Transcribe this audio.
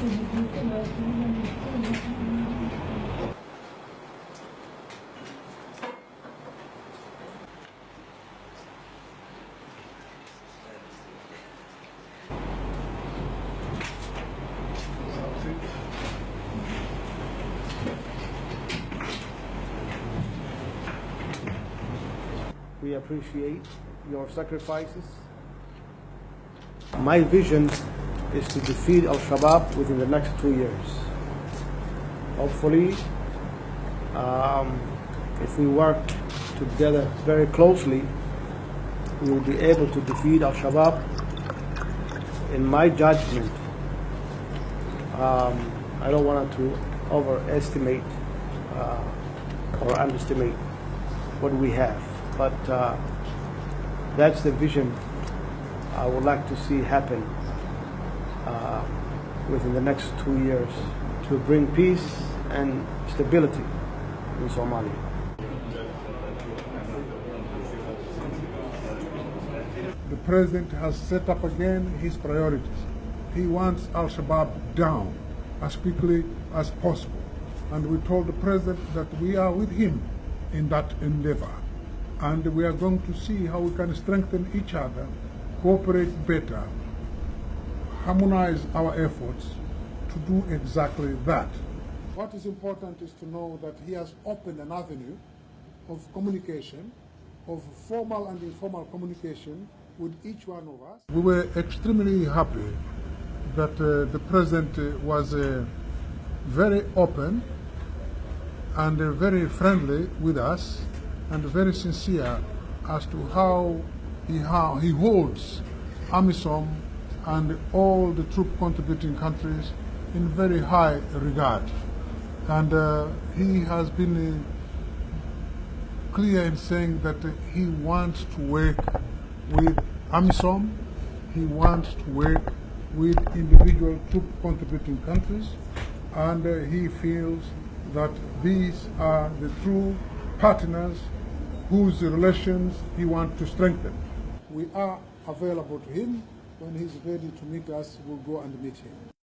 We appreciate your sacrifices. My vision is to defeat Al-Shabaab within the next 2 years. Hopefully, if we work together very closely, we will be able to defeat Al-Shabaab. In my judgment, I don't want to overestimate or underestimate what we have, but that's the vision I would like to see happen within the next 2 years to bring peace and stability in Somalia. The president has set up again his priorities. He wants Al-Shabaab down as quickly as possible. And we told the president that we are with him in that endeavor. And we are going to see how we can strengthen each other, cooperate better, harmonize our efforts to do exactly that. What is important is to know that he has opened an avenue of communication, of formal and informal communication with each one of us. We were extremely happy that the president was very open and very friendly with us and very sincere as to how he holds AMISOM and all the troop contributing countries in very high regard. And he has been clear in saying that he wants to work with AMISOM, he wants to work with individual troop contributing countries, and he feels that these are the true partners whose relations he wants to strengthen. We are available to him. When he's ready to meet us, we'll go and meet him.